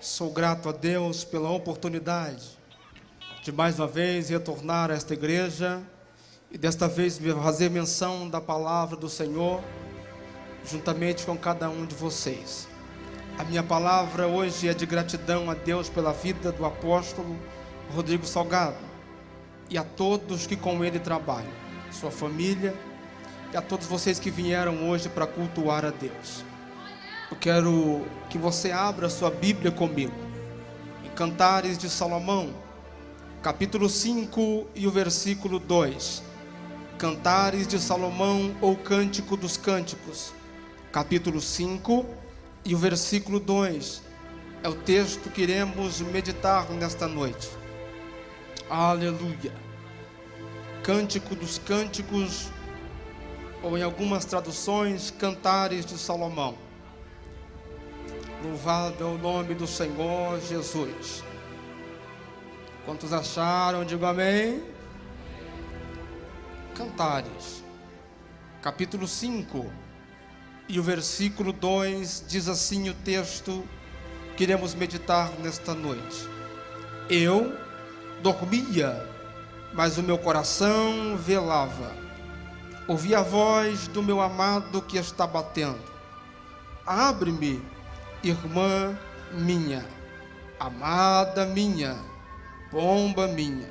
Sou grato a Deus pela oportunidade de mais uma vez retornar a esta igreja e desta vez fazer menção da palavra do Senhor juntamente com cada um de vocês. A minha palavra hoje é de gratidão a Deus pela vida do apóstolo Rodrigo Salgado e a todos que com ele trabalham, sua família e a todos vocês que vieram hoje para cultuar a Deus. Eu quero que você abra sua Bíblia comigo em Cantares de Salomão, capítulo 5 e o versículo 2. Cantares de Salomão ou Cântico dos Cânticos, capítulo 5 e o versículo 2. É o texto que iremos meditar nesta noite. Aleluia. Cântico dos Cânticos, ou em algumas traduções, Cantares de Salomão. Louvado é o nome do Senhor Jesus. Quantos acharam, digo amém. Cantares, capítulo 5 e o versículo 2, diz assim o texto que iremos meditar nesta noite. Eu dormia, mas o meu coração velava. Ouvi a voz do meu amado que está batendo. Abre-me, irmã minha, amada minha, pomba minha.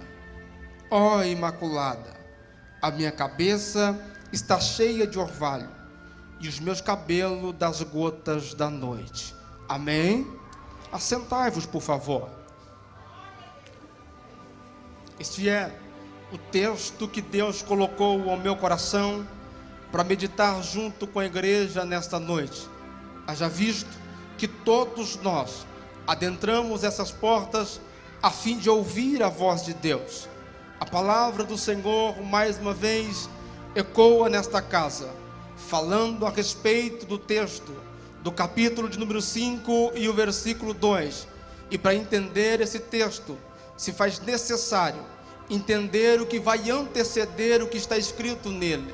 Ó Imaculada, a minha cabeça está cheia de orvalho e os meus cabelos das gotas da noite. Amém? Assentai-vos, por favor. Este é o texto que Deus colocou ao meu coração para meditar junto com a igreja nesta noite. Haja visto que todos nós adentramos essas portas a fim de ouvir a voz de Deus. A palavra do Senhor, mais uma vez, ecoa nesta casa, falando a respeito do texto do capítulo de número 5 e o versículo 2. E para entender esse texto, se faz necessário entender o que vai anteceder o que está escrito nele.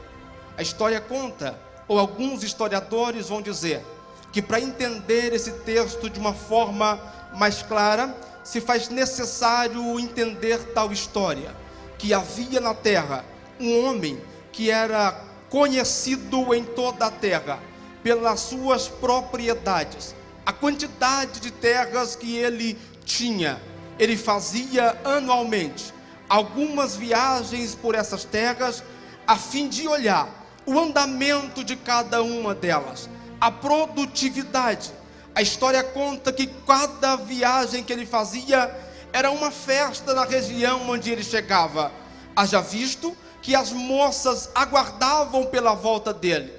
A história conta, ou alguns historiadores vão dizer, que para entender esse texto de uma forma mais clara, se faz necessário entender tal história, que havia na terra um homem que era conhecido em toda a terra pelas suas propriedades, a quantidade de terras que ele tinha. Ele fazia anualmente algumas viagens por essas terras a fim de olhar o andamento de cada uma delas, a produtividade. A história conta que cada viagem que ele fazia era uma festa na região onde ele chegava. Haja visto que as moças aguardavam pela volta dele.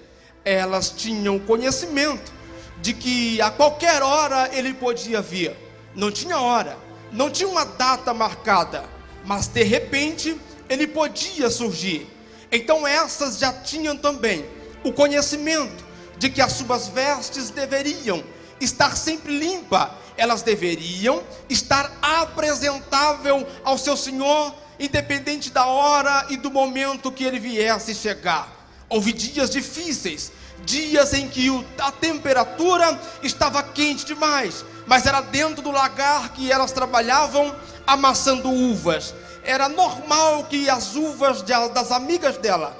Elas tinham conhecimento de que a qualquer hora ele podia vir. Não tinha hora, não tinha uma data marcada, mas de repente ele podia surgir. Então essas já tinham também o conhecimento de que as suas vestes deveriam estar sempre limpa, elas deveriam estar apresentável ao seu Senhor, independente da hora e do momento que ele viesse chegar. Houve dias difíceis, dias em que a temperatura estava quente demais, mas era dentro do lagar que elas trabalhavam amassando uvas. Era normal que as uvas das amigas dela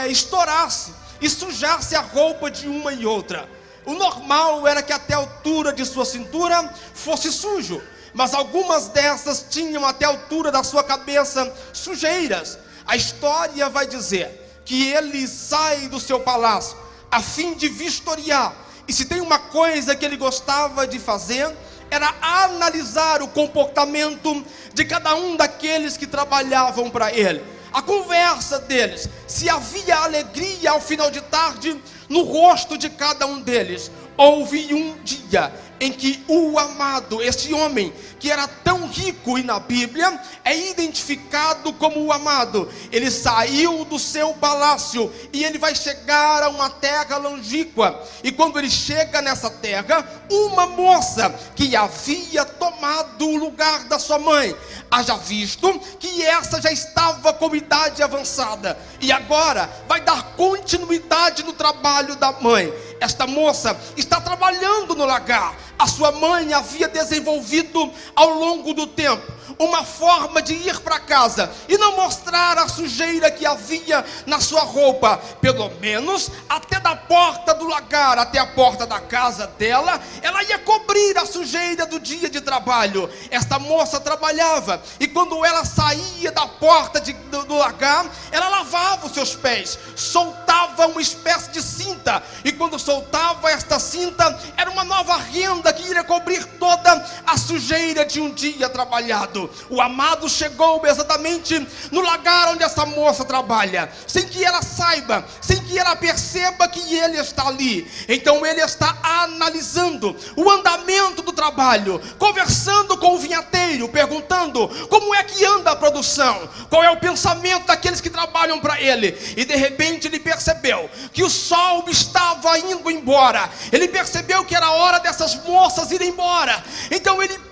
estourassem e sujasse a roupa de uma e outra. O normal era que até a altura de sua cintura fosse sujo, mas algumas dessas tinham até a altura da sua cabeça sujeiras. A história vai dizer que ele sai do seu palácio a fim de vistoriar, e se tem uma coisa que ele gostava de fazer, era analisar o comportamento de cada um daqueles que trabalhavam para ele, a conversa deles, se havia alegria ao final de tarde no rosto de cada um deles. Houve um dia em que o amado, esse homem que era tão rico, e na Bíblia é identificado como o amado, ele saiu do seu palácio e ele vai chegar a uma terra longínqua. E quando ele chega nessa terra, uma moça que havia tomado o lugar da sua mãe, haja visto que essa já estava com idade avançada e agora vai dar continuidade no trabalho da mãe. esta moça está trabalhando no lagar. A sua mãe havia desenvolvido ao longo do tempo uma forma de ir para casa e não mostrar a sujeira que havia na sua roupa, pelo menos até da porta do lagar, até a porta da casa dela, ela ia cobrir a sujeira do dia de trabalho. Esta moça trabalhava e quando ela saía da porta do lagar, ela lavava os seus pés, soltava uma espécie de cinta, e quando soltava esta cinta, era uma nova renda que iria cobrir toda a sujeira de um dia trabalhado. O amado chegou exatamente no lagar onde essa moça trabalha, sem que ela saiba, sem que ela perceba que ele está ali. Então ele está analisando o andamento do trabalho, conversando com o vinhateiro, perguntando como é que anda a produção, qual é o pensamento daqueles que trabalham para ele. E de repente ele percebeu que o sol estava indo embora, ele percebeu que era hora dessas moças irem embora. Então ele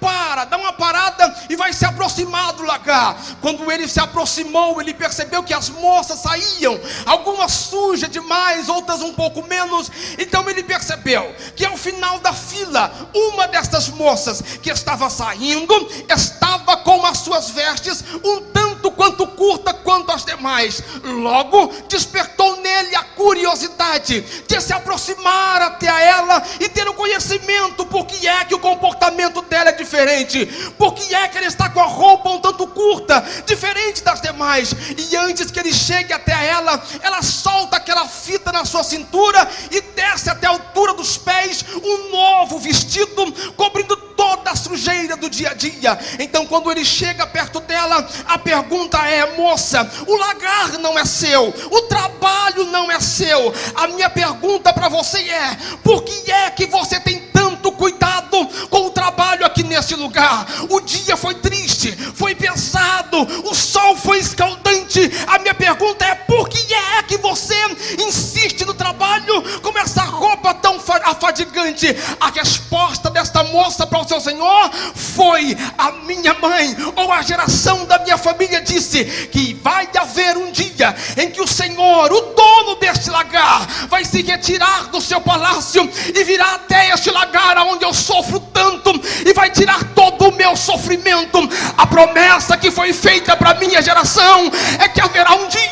dá uma parada e vai se aproximar do lagar. Quando ele se aproximou, ele percebeu que as moças saíam, algumas sujas demais, outras um pouco menos. Então ele percebeu que ao final da fila, uma dessas moças que estava saindo, estava com as suas vestes um tanto quanto curta quanto as demais. Logo despertou nele a curiosidade de se aproximar até a ela e ter o conhecimento por que é que o comportamento dela é diferente, por que é que ela está com a roupa um tanto curta, diferente das demais. E antes que ele chegue até ela, ela solta aquela fita na sua cintura e desce até a altura dos pés um novo vestido, cobrindo toda a sujeira do dia a dia. Então quando ele chega perto dela, a pergunta é: moça, o lagar não é seu, o trabalho não é seu. A minha pergunta para você é: por que é que você tem tanto cuidado com o trabalho aqui nesse lugar? O dia foi triste, foi pesado, o sol foi escaldante. A minha pergunta é: por que é que você insiste no trabalho com essa roupa tão afadigante? A resposta desta moça para o seu senhor foi: a minha mãe, ou a geração da minha família, disse que vai haver um dia em que o Senhor, o dono deste lagar, vai se retirar do seu palácio e virá até este lagar onde eu sofro tanto e vai tirar todo o meu sofrimento. A promessa que foi feita para minha geração é que haverá um dia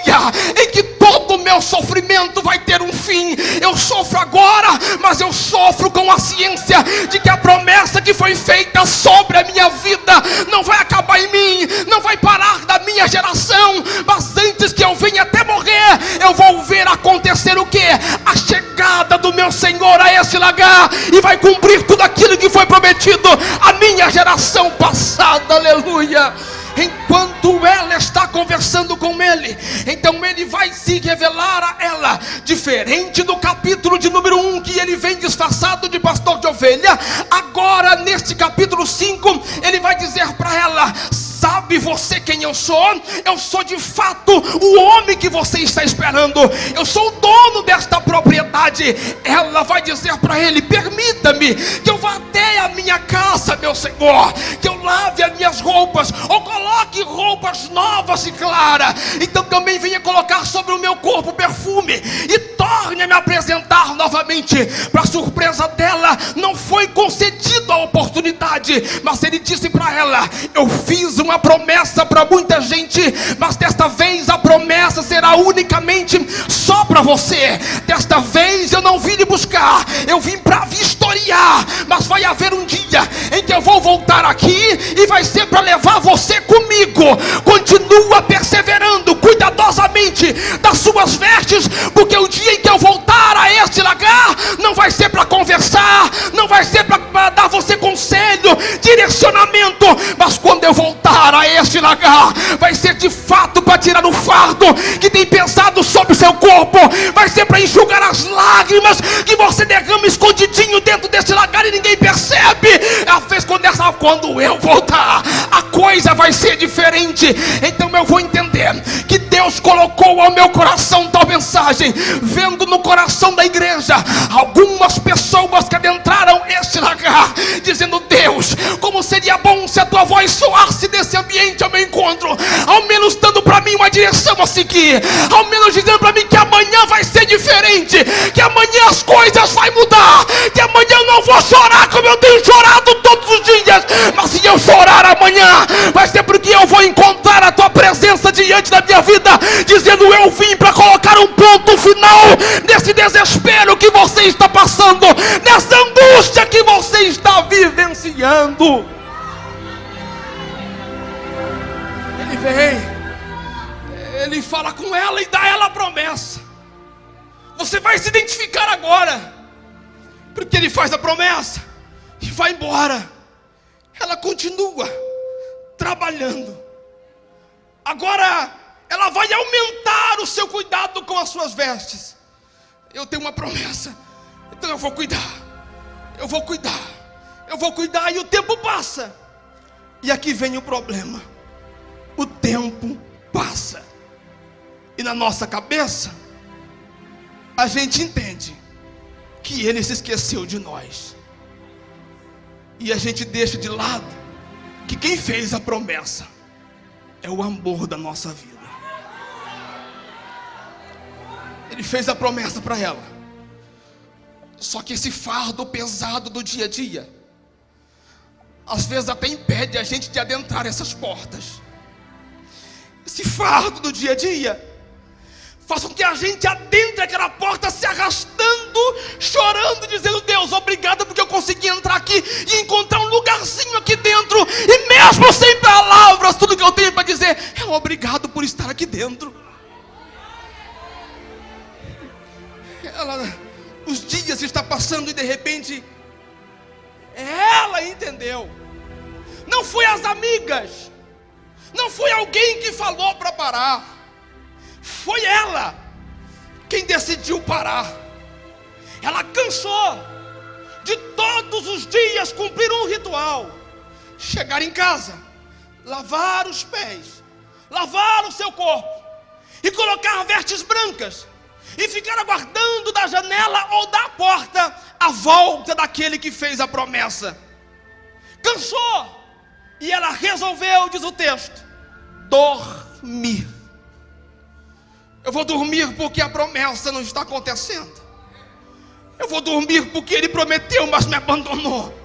em que todo o meu sofrimento vai ter um fim. Eu sofro agora, mas eu sofro com a ciência de que a promessa que foi feita sobre a minha vida não vai acabar em mim, não vai parar da minha geração, mas antes que eu venha até morrer, eu vou ver acontecer o que? A chegada do meu Senhor a esse lagar, e vai cumprir tudo aquilo que foi prometido à minha geração passada. Aleluia. Enquanto ela está conversando com ele, então ele vai se revelar a ela, diferente do capítulo de número 1, que ele vem disfarçado de pastor de ovelha. Agora neste capítulo 5, ele vai dizer para ela: sabe você quem eu sou? Eu sou de fato o homem que você está esperando, eu sou o dono desta propriedade. Ela vai dizer para ele: permita-me que eu vá até a minha casa, meu Senhor, que eu lave as minhas roupas, ou coloque roupas novas e claras. Então também venha colocar sobre o meu corpo perfume e torne a me apresentar novamente. Para surpresa dela, não foi concedida a oportunidade, mas ele disse para ela: eu fiz uma promessa para muita gente, mas desta vez a promessa será unicamente só para você. Desta vez eu não vim lhe buscar, eu vim para vistoriar, mas vai haver um dia em que eu vou voltar aqui e vai ser para levar você comigo. Continua perseverando cuidadosamente das suas vestes, porque o dia em que eu voltar a este lagar, não vai ser para conversar, não vai ser para dar você conselho, direcionamento, mas quando eu voltar a este lagar, vai ser de fato para tirar o fardo que tem pesado sobre o seu corpo, vai ser para enxugar as lágrimas que você derrama escondidinho dentro desse lagar e ninguém percebe. Quando eu voltar, a coisa vai ser diferente. Então eu vou entender que Deus colocou ao meu coração tal mensagem, vendo no coração da igreja algumas pessoas que adentraram este lagar, dizendo: Deus, como seria bom se a tua tua voz soasse desse ambiente ao meu encontro, ao menos dando para mim uma direção a seguir, ao menos dizendo para mim que amanhã vai ser diferente, que amanhã as coisas vão mudar, que amanhã eu não vou chorar como eu tenho chorado todos os dias, mas se eu chorar amanhã, vai ser porque eu vou encontrar a tua presença diante da minha vida, dizendo: eu vim para colocar um ponto final nesse desespero que você está passando, nessa angústia que você está vivenciando. Ele vem, ele fala com ela e dá a ela a promessa. Você vai se identificar agora, porque ele faz a promessa e vai embora. Ela continua trabalhando. Agora ela vai aumentar o seu cuidado com as suas vestes. Eu tenho uma promessa, então eu vou cuidar, eu vou cuidar, eu vou cuidar. E o tempo passa. E aqui vem o problema: o tempo passa. E na nossa cabeça a gente entende que ele se esqueceu de nós, e a gente deixa de lado que quem fez a promessa é o amor da nossa vida. Ele fez a promessa para ela. Só que esse fardo pesado do dia a dia às vezes até impede a gente de adentrar essas portas. Esse fardo do dia a dia faz com que a gente adentre aquela porta se arrastando, chorando, dizendo: Deus, obrigado porque eu consegui entrar aqui e encontrar um lugarzinho aqui dentro, e mesmo sem palavras, tudo que eu tenho para dizer é um obrigado por estar aqui dentro. Os dias estão passando e de repente ela entendeu. Não foi as amigas, não foi alguém que falou para parar, foi ela quem decidiu parar. Ela cansou de todos os dias cumprir um ritual: chegar em casa, lavar os pés, lavar o seu corpo e colocar vestes brancas e ficar aguardando da janela ou da porta a volta daquele que fez a promessa. Cansou, e ela resolveu, diz o texto, dormir. Eu vou dormir porque a promessa não está acontecendo. Eu vou dormir porque ele prometeu, mas me abandonou.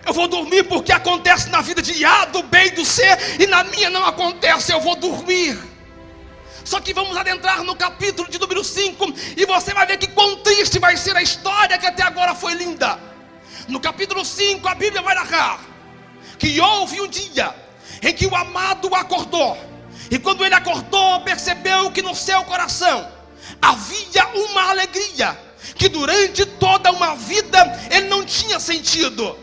Eu vou dormir porque acontece na vida de A, do B e do C, e na minha não acontece. Eu vou dormir. Só que vamos adentrar no capítulo de número 5, e você vai ver que quão triste vai ser a história que até agora foi linda. No capítulo 5 a Bíblia vai narrar que houve um dia em que o amado acordou, e quando ele acordou percebeu que no seu coração havia uma alegria que durante toda uma vida ele não tinha sentido.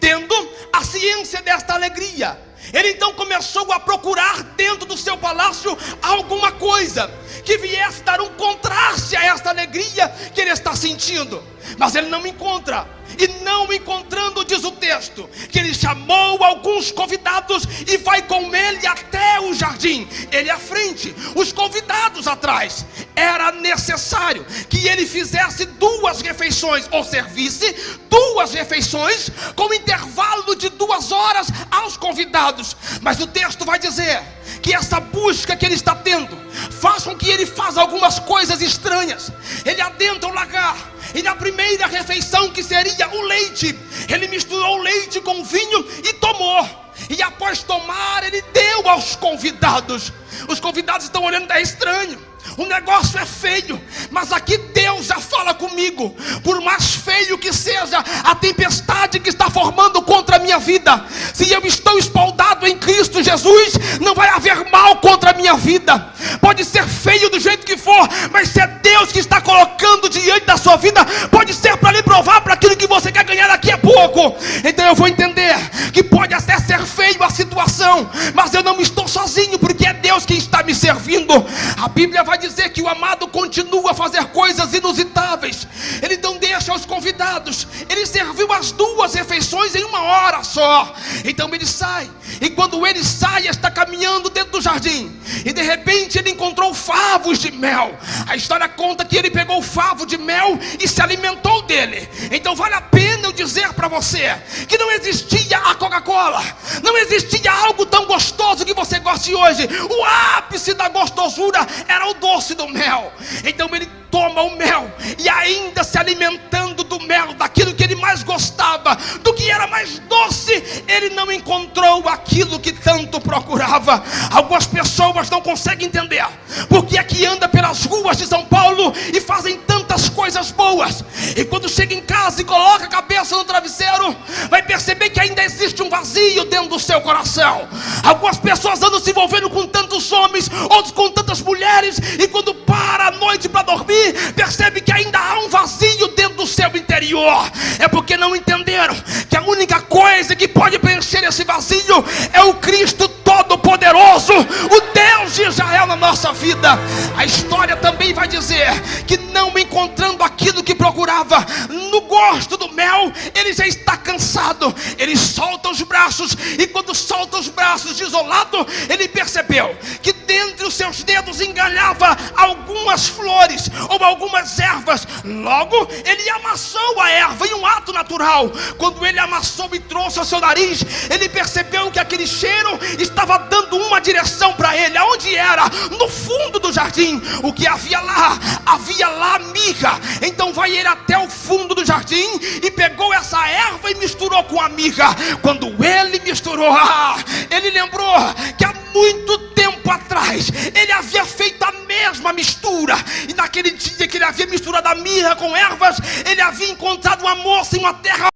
Tendo a ciência desta alegria, ele então começou a procurar dentro do seu palácio alguma coisa que viesse dar um contraste a esta alegria que ele está sentindo. Mas ele não encontra. E não encontrando, diz o texto, que ele chamou alguns convidados e vai com ele até o jardim. Ele à frente, os convidados atrás. Era necessário que ele fizesse 2 refeições, ou servisse 2 refeições, com intervalo de 2 horas aos convidados. Mas o texto vai dizer que essa busca que ele está tendo faz com que ele faça algumas coisas estranhas. Ele adentra o lagar, e na primeira refeição, que seria o leite, ele misturou o leite com vinho e tomou. E após tomar, ele deu aos convidados. Os convidados estão olhando, é estranho, o negócio é feio, mas aqui Deus já fala comigo. Por mais feio que seja a tempestade que está formando contra a minha vida, se eu estou espaldado em Cristo Jesus, não vai haver mal contra a minha vida. Pode ser feio do jeito que for, mas se é Deus que está colocando diante da sua vida, pode ser para lhe provar para aquilo que você quer ganhar daqui a pouco. Então eu vou entender que pode até ser feio a situação, mas eu não estou sozinho, porque é Deus quem está me servindo. A Bíblia vai dizer que o amado continua a fazer coisas inusitáveis. Ele então deixa seus convidados. Ele serviu as 2 refeições em 1 hora só. Então ele sai, e quando ele sai, está caminhando dentro do jardim, e de repente ele encontrou favos de mel. A história conta que ele pegou o favo de mel e se alimentou dele. Então vale a pena eu dizer para você que não existia a Coca-Cola, não existia algo tão gostoso que você goste hoje. O ápice da gostosura era o doce do mel. Então ele toma o mel, e ainda se alimentando do mel, daquilo que ele mais gostava, do que era mais doce, ele não encontrou aquilo que tanto procurava. Algumas pessoas não conseguem entender porque é que anda pelas ruas de São Paulo e fazem tantas coisas boas, e quando chega em casa e coloca a cabeça no travesseiro, vai perceber que ainda existe um vazio dentro do seu coração. Algumas pessoas andam se envolvendo com tantos homens, outros com tantas mulheres, e quando para a noite para dormir, percebe que ainda há um vazio dentro do seu interior. É porque não entenderam que a única coisa que pode preencher esse vazio é o Cristo Todo-Poderoso, o Deus de Israel na nossa vida. A história também vai dizer que, não encontrando aquilo que procurava no gosto do mel, ele já está cansado. Ele solta os braços, e quando solta os braços desolado, ele percebeu que dentre os seus dedos engalhava algumas flores ou algumas ervas. Logo ele amassou a erva em um ato natural. Quando ele amassou e trouxe ao seu nariz, ele percebeu que aquele cheiro estava dando uma direção para ele. Aonde era? No fundo do jardim. O que havia lá? Havia lá mirra. Então vai ele até o fundo do jardim e pegou essa erva e misturou com a mirra. Quando ele misturou, ele lembrou que há muito tempo atrás ele havia feito a mesma mistura, e naquele dia que ele havia misturado a mirra com ervas, ele havia encontrado uma moça em uma terra